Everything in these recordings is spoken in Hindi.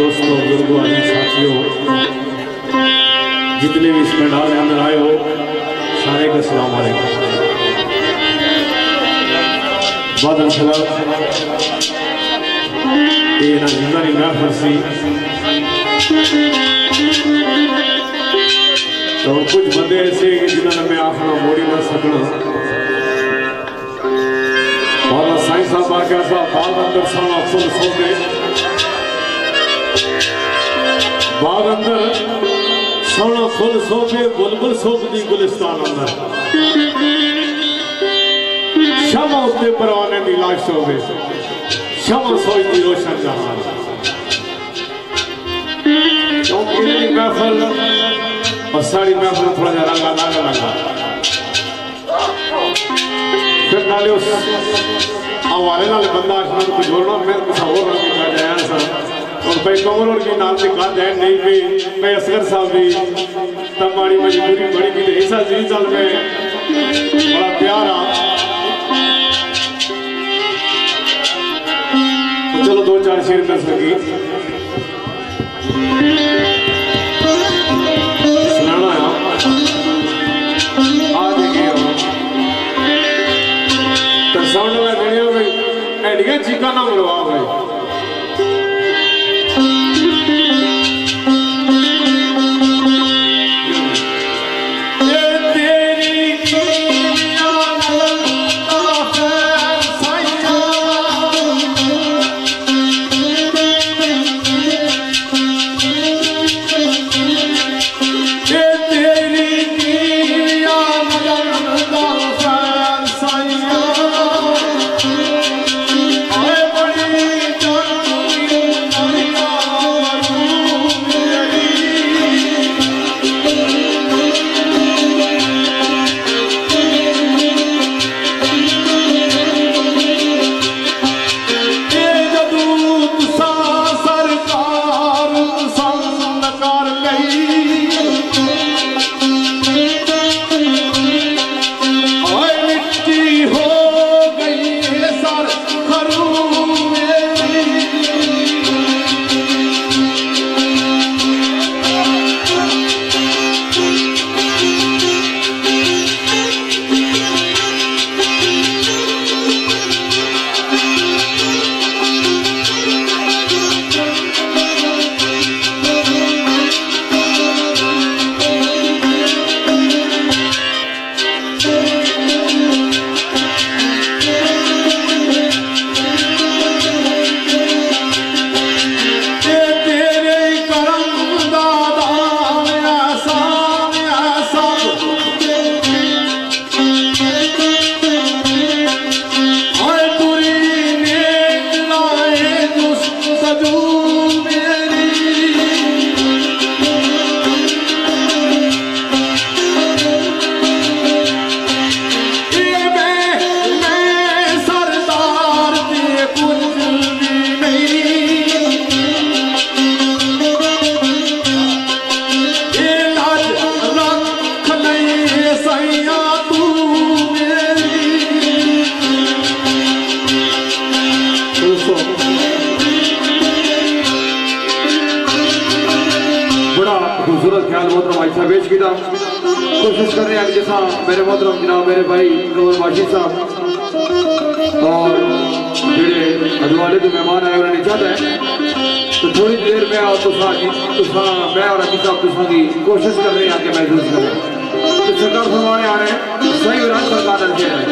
दोस्तों, बुजुर्गों, साथियों, जितने भी इस पंडाल के अंदर आए हो, सारे का सलाम अलैकुम। बादल सलाम ये ना जिंदा नहीं मैं फंसी तो कुछ बंदे ऐसे जिन्होंने मैं आखना मोड़ी ना सकना और साईं साहब आके ऐसा बाग अंदर सारा फुल सोते बाग अंदर सोना फुल सोफे बुलबुल सोफदी गुलिस्तान अंदर शमा उत्ते परवाने की लाश होवे शमा सोचती रोशन जहान क्योंकि महफल और साड़ी महफल थोड़ा सा रंगा लागा लगा फिर नाले उस हवाले नाले बंदा आसमान कुछ बोलना मैं कुछ और रंग का जाया सा और भाई कमर और की नाम से कहा जाए नहीं भी मैं असगर साहब भी तमारी मजबूरी बड़ी की ऐसा जी साल में बड़ा प्यारा तो चलो दो चार शेर कर सकी सुनाना है आज तो साउंड में देने भाई एडिया चीका ना मरवा भाई कोशिश कर रहे हैं जैसा मेरे मोहतरम जनाब मेरे भाई कमर वाशिद साहब और जेडे अजवाले के मेहमान आए उन्होंने चाहता है तो थोड़ी देर में और मैं और अभी साहब तुसा की कोशिश कर रहे हैं आके महसूस कर रहे हैं तो सरकार फरमाने आ रहे हैं सही विराट सरकार रखे हैं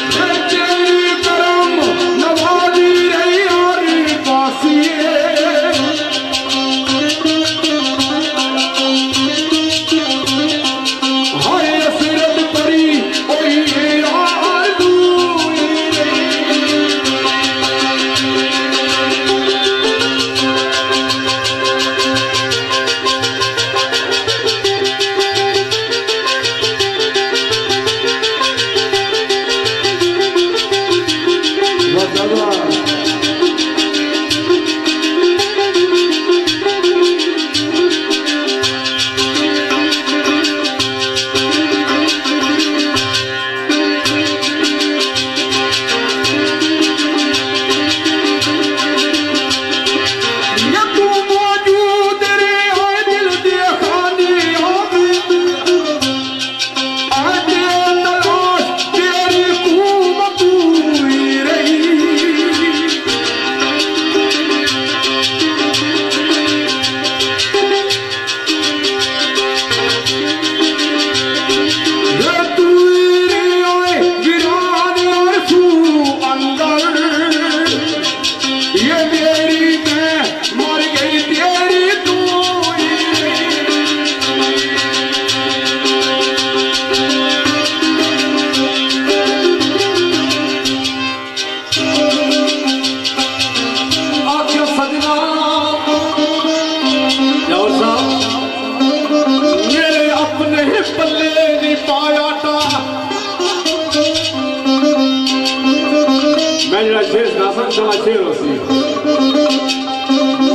Yeah.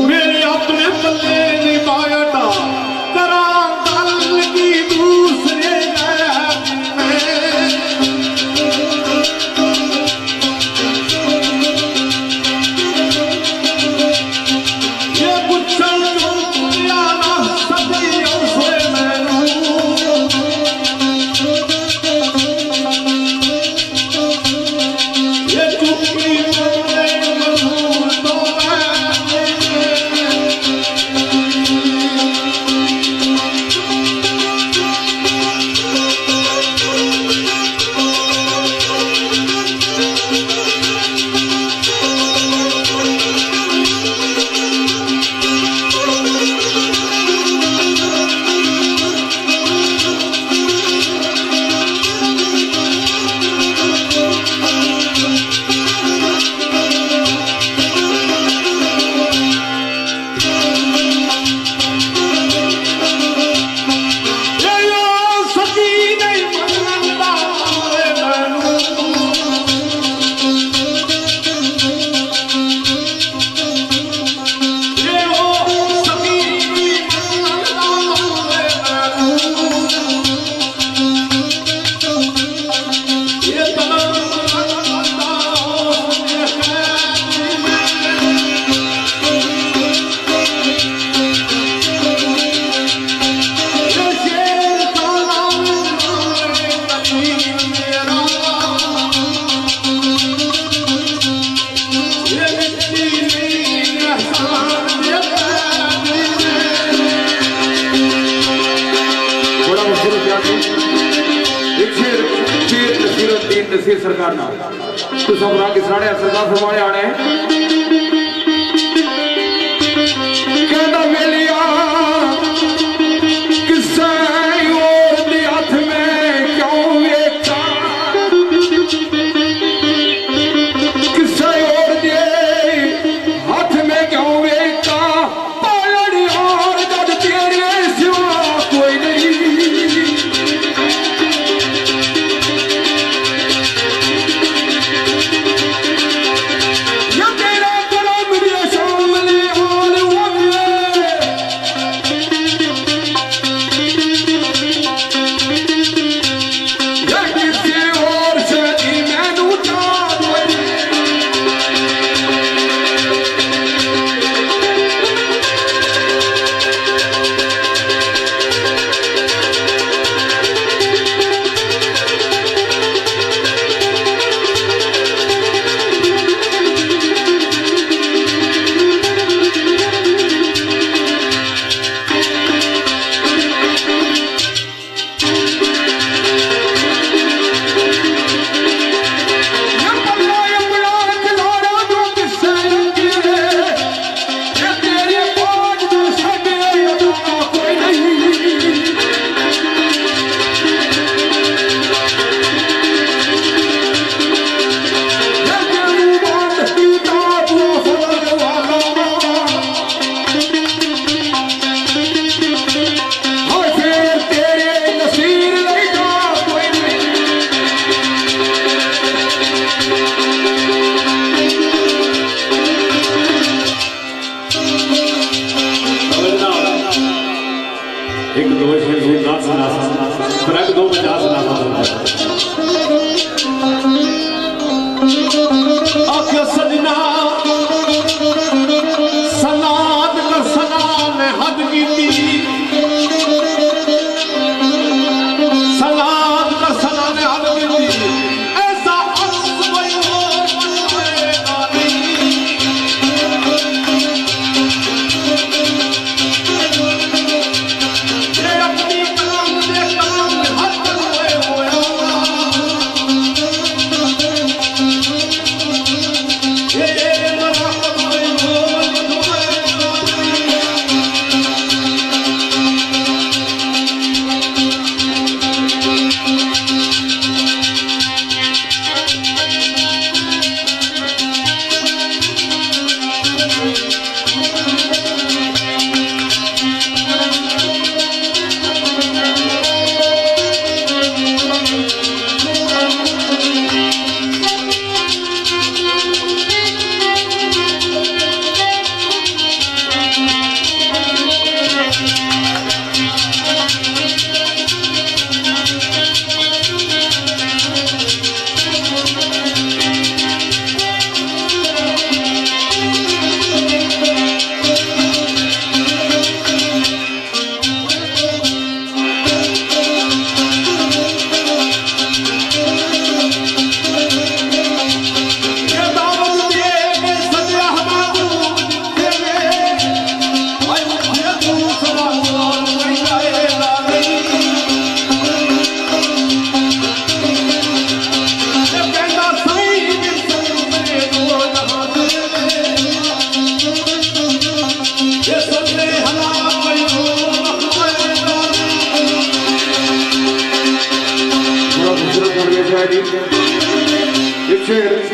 मेरे अपने पल्ले नहीं पाया था करा गल की दूसरे ये पुछन ना सदी उसे ये चुप्पी नसीर सरकार ना तो सबरा किसराने सरकार फरमाने आने कहता वेलिया किस्सा और दे हाथ में क्यों वेखा किस्सा और दे हाथ में क्यों वेखा पालड़ी और जग तेरे सिवा कोई नहीं You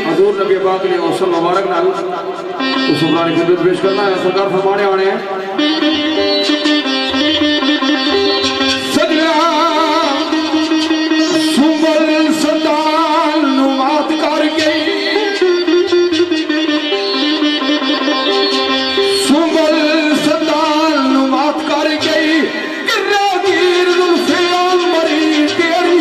हजूर नबी पाक ने औसल मुबारक नाल तो शुक्रानी खिदमत पेश करना है। सरकार फरमाने आने हैं सजना सुमल सदाल नुमात कर गई सुमल सदाल नुमात कर गई गिरगीर जुल्फे मरी तेरी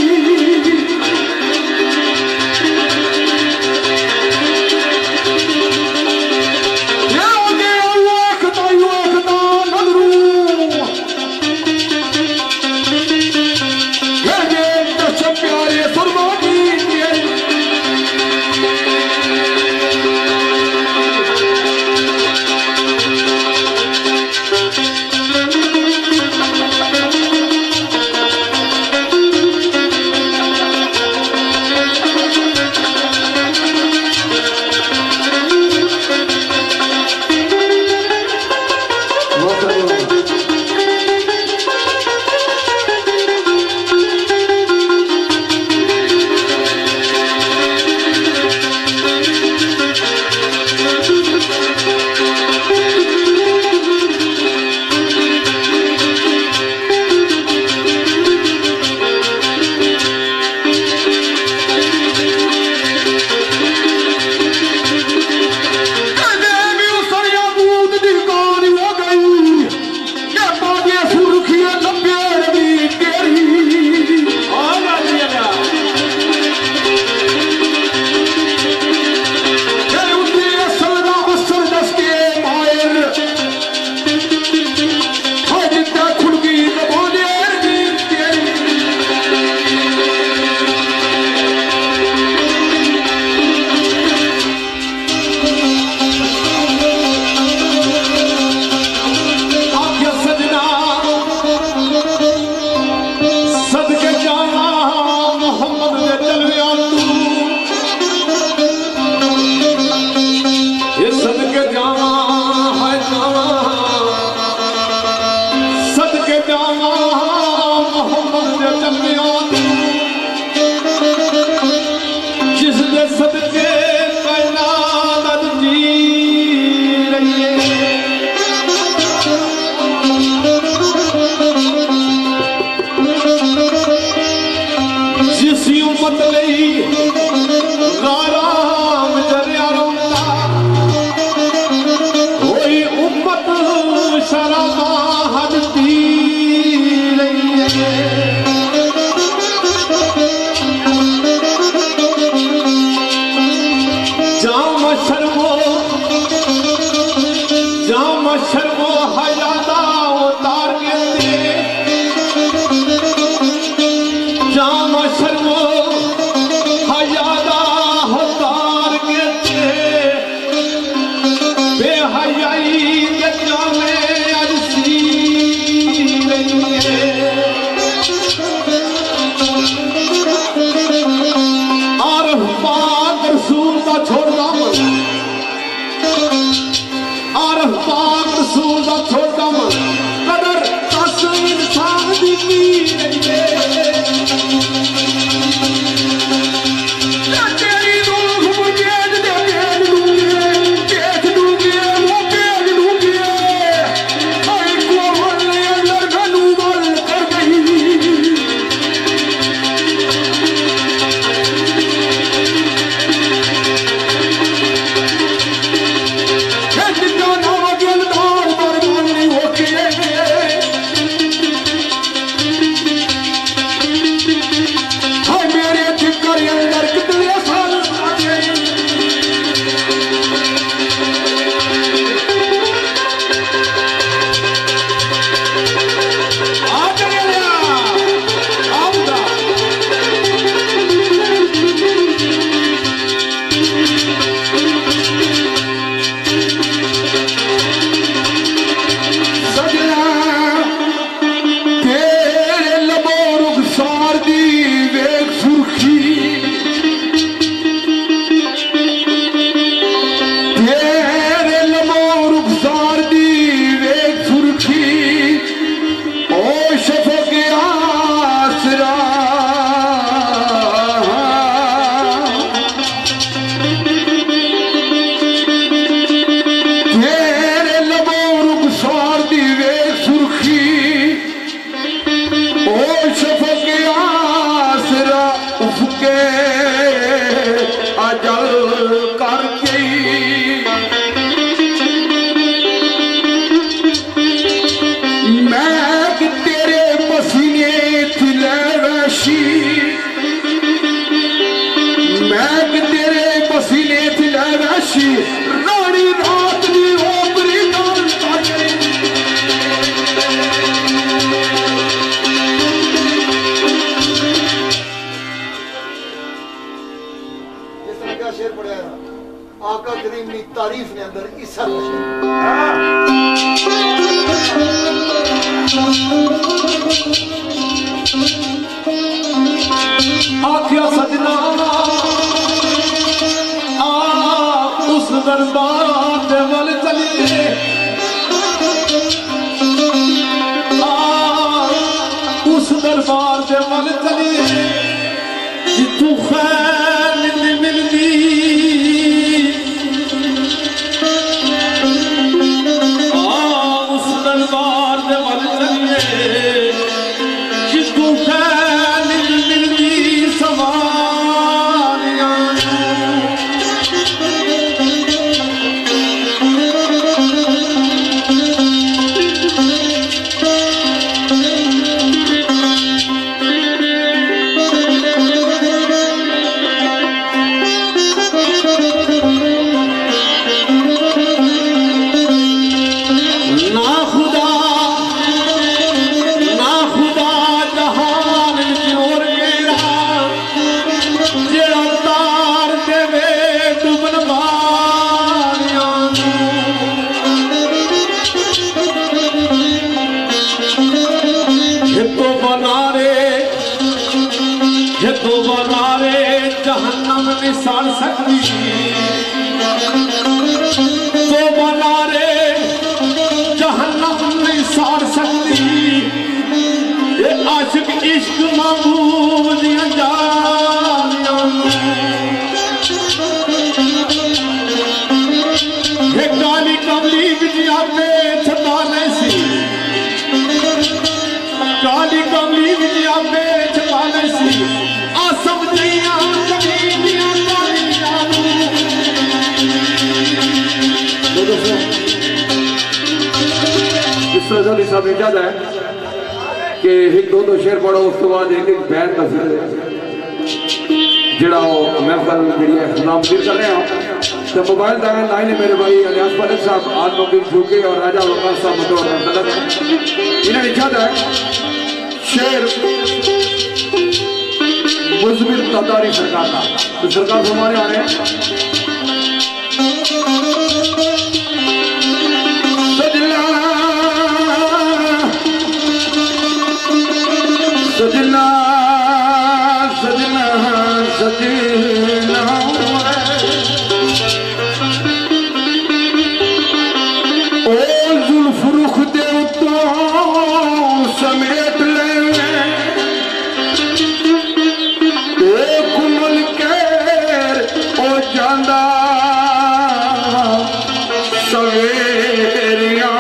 Okay. तारीफ ने अंदर इसा आखिया सजना आ उस दरबार दे वल चलिए उस दरबार दे वल चलिए जिथू खैर मिलदी उस दरबार दे वल चलिए जिथू खैर मिलदी सवारियां जहन्नम में साड़ सकती तो बना रे जहन्नम में साड़ सकती ये आशिक इश्क महबूब दिया जानियां ये काली कमली बिटिया पे छपा नहीं सी काली कमली बिटिया पे छपा नहीं सी आ समझिया साहब ने इजाजत है कि एक दो शेर पढ़ो उस तो बाद एक बैन का जड़ा महफल जी नाम कर रहे हैं तो मोबाइल दावे लाइन मेरे भाई अलियास मलिक साहब आज मुकीम झूके और राजा वकार साहब मदौर गलत है इन्हें इजाजत है शेर मुजमिल तदारी सरकार का तो सरकार हमारे आ रहे हैं सजना सजना सजना ओ जुल्फ रुख दे तो समेट ले कुमल केर ओ जांदा सवेरियां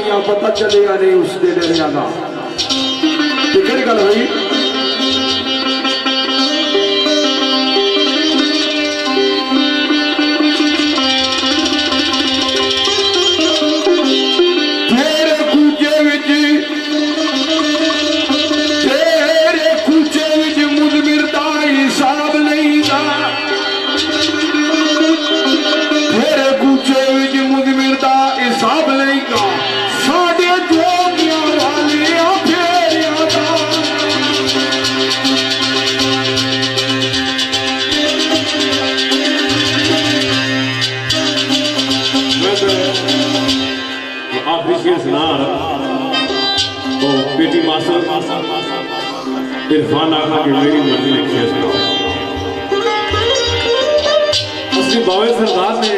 का पता चलेगा नहीं उस डेरे का गल भाई तो बेटी मास्टर इरफान आखा की मेरी मर्जी लिखी है उसकी बावे सरदार ने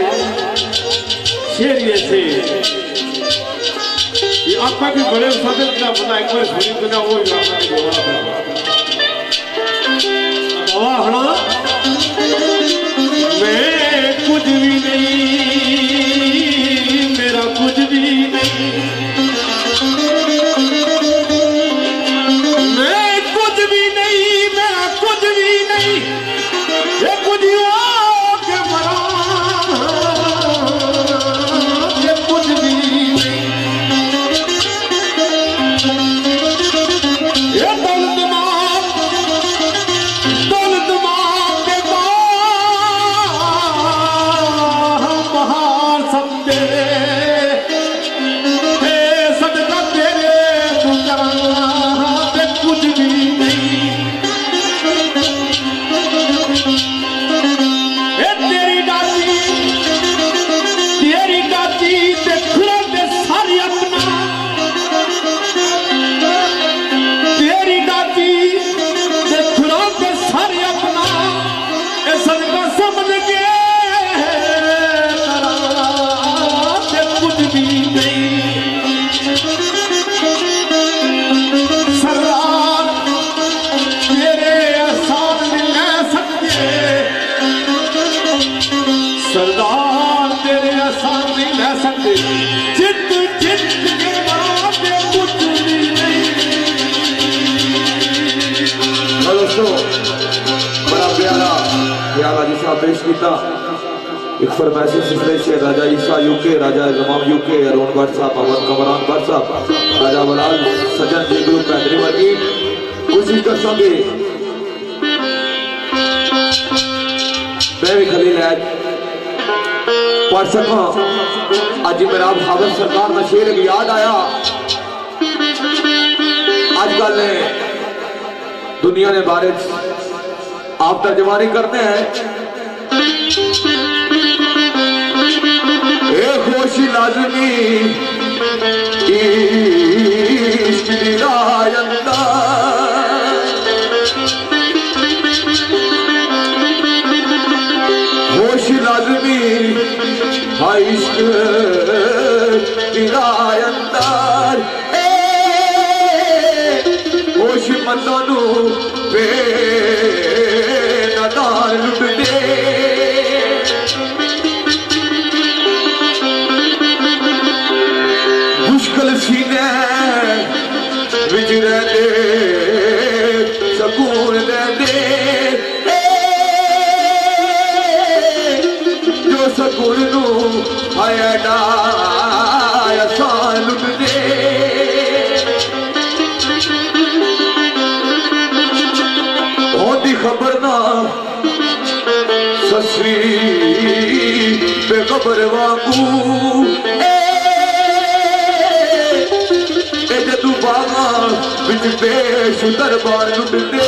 शेर ये थे ये आपका भी बड़े सदन का पता एक बार सुनी तो ना वो हना मैं कुछ भी नहीं मेरा कुछ भी नहीं मैं कुछ भी नहीं मेरा कुछ भी नहीं ये कुछ के मरा ये कुछ भी नहीं ये दौलत माँ के महान समझे हे सदका तेरे तू करना ते कुछ भी नहीं ये तेरी दादी ते खुला ते सारी अपना तेरी दादी ते खुला ते सारी अपना ये सदका समझ के ते कुछ भी नहीं सरदार तेरे एहसान नहीं ले सकते सरदार तेरे एहसान नहीं ले सकते चित चित के बाते कुछ भी नहीं दोस्तों बड़ा प्यारा प्यारा जिसा पेश किया एक फरमाइश सिलसिले से राजा ईसा यूके राजा जमाम यूके अरुण भट्ट साहब अमन कमरान भट्ट साहब राजा बलाल सज्जन जी ग्रुप पैदरी वर्गी कोशिश कर सके मैं भी खलील है पढ़ सका आज मेरा हाफिज सरकार का शेर याद आया आजकल ने दुनिया ने बारे आप तर्जमानी करते हैं खुशी लाजमी इश्क दिलायंदा खुशी लाजमी इश्क दिलायंदा खुशी मंदानू बेनदार लुट दे मुश्किल सीने विच रहते सकून दे जो सकून नू आया आसान लुट दे होती खबर ना ससरी बेखबर वांगू जदू बागा बिच पेश दरबार लुटते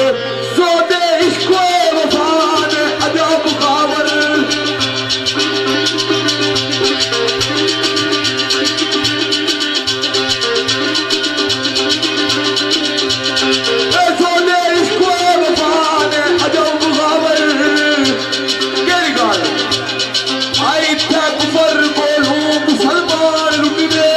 सोदे इश्को वफान अजब खावर सोदे इश्को वफान अजब खावर केरी गाल आई थे कुफर बोलू मुसलमान लुटते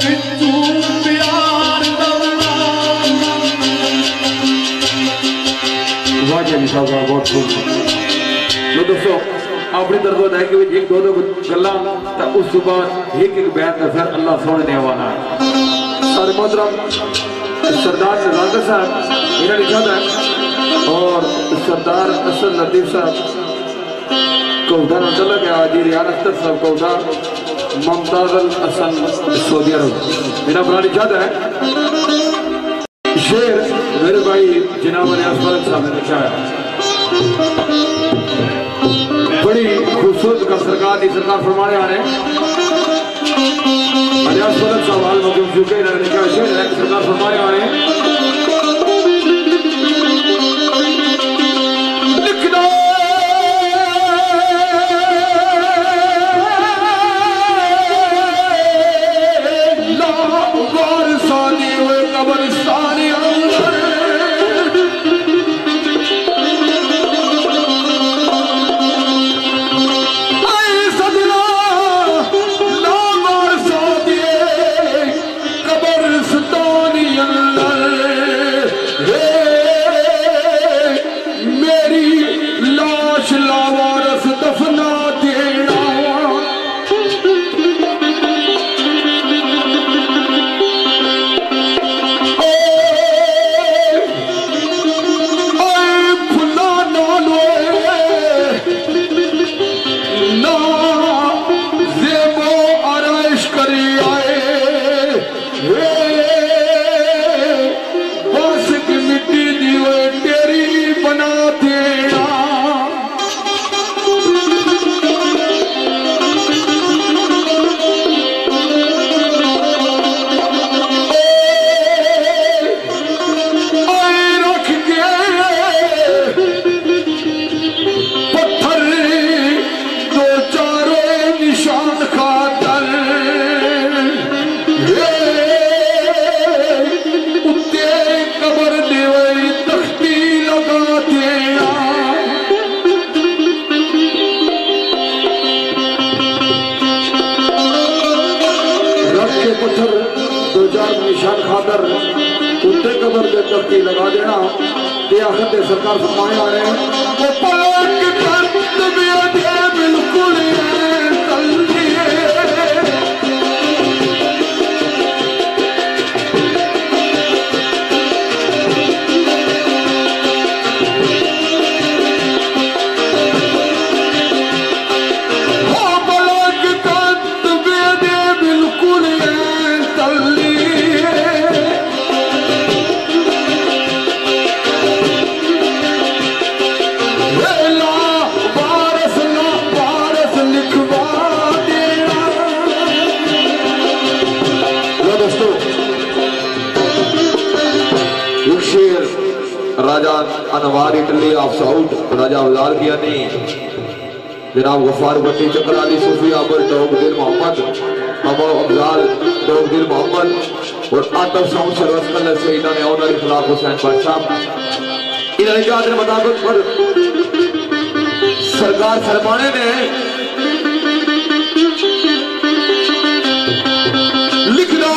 बिचू प्यार दौड़ा। वाह जी साहब बहुत खूब। लो दोस्तों अपनी तरफ है कि एक दो गल्ला उस बाद एक बयान का फिर अल्लाह सोने ने वाला है। सारे मोहतरम सरदार नज़ाकत साहब इन्हें लिखा था और सरदार असद लतीफ साहब कौदा नजर गया जी रियान अख्तर साहब कौदा मुमताज हसन सऊदी अरब मेरा बड़ा लिखा था शेर मेरे भाई जनाब अलियास साहब ने लिखा है। बड़ी खूबसूरत का सरकार फरमाने आ रहे अलियास साहब हाल मौके चुके इन्होंने लिखा शेर सरकार फरमाने आ रहे हैं। लगा देना आखिर सरकार फरमाने आ रहे हैं बिल्कुल राजा अनवार इटली ऑफ साउथ राजा अवजार किया नहीं जनाब गफार भट्टी चक्राली सूफी अबर डोगदिल मोहम्मद अबू अफजाल डोगदिल मोहम्मद और आतफ साउंड सर्विस कलर से इन्होंने ऑनर इखलाक हुसैन भाई साहब इन्होंने जात के मुताबिक पर सरकार फरमाने ने लिखना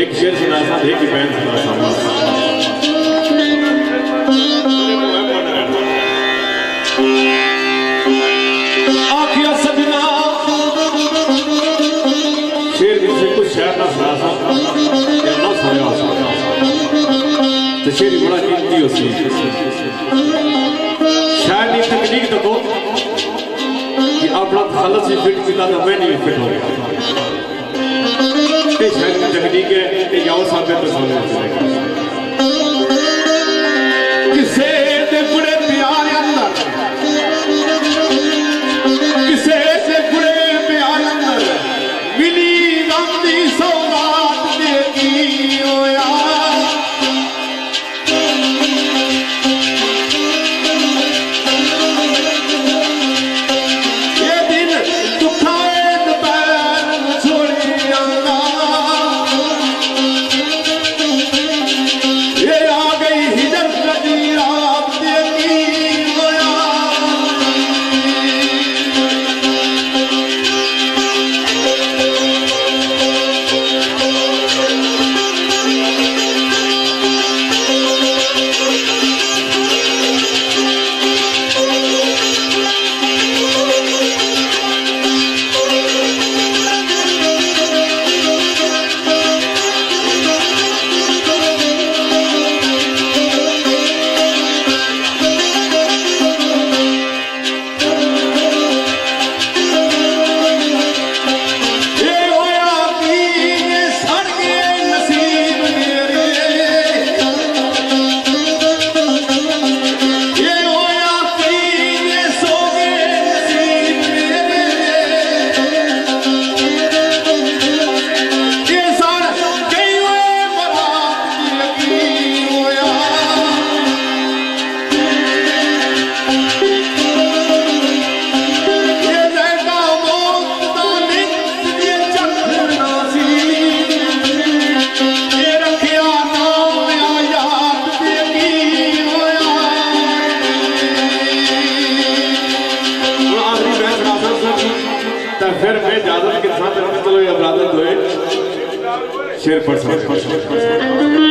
एक शेर सुना था, एक ही बैन सुना था। आखिया सजना शेर से कुछ शेर ना सुना था या ना सुना तो शेर बड़ा कीमती हो सी शायद ये तकनीक देखो कि अपना खालस भी फिट किया तो मैं नहीं फिट हो गया। शायद तकनीक है कि जाओ साथ में किसे दे बड़े प्यार अंदर किसे से बड़े प्यार अंदर मिली गांधी सौगात देगी होया फिर मैं इजाजत के साथ चलो ये अपराध हुए शेर पर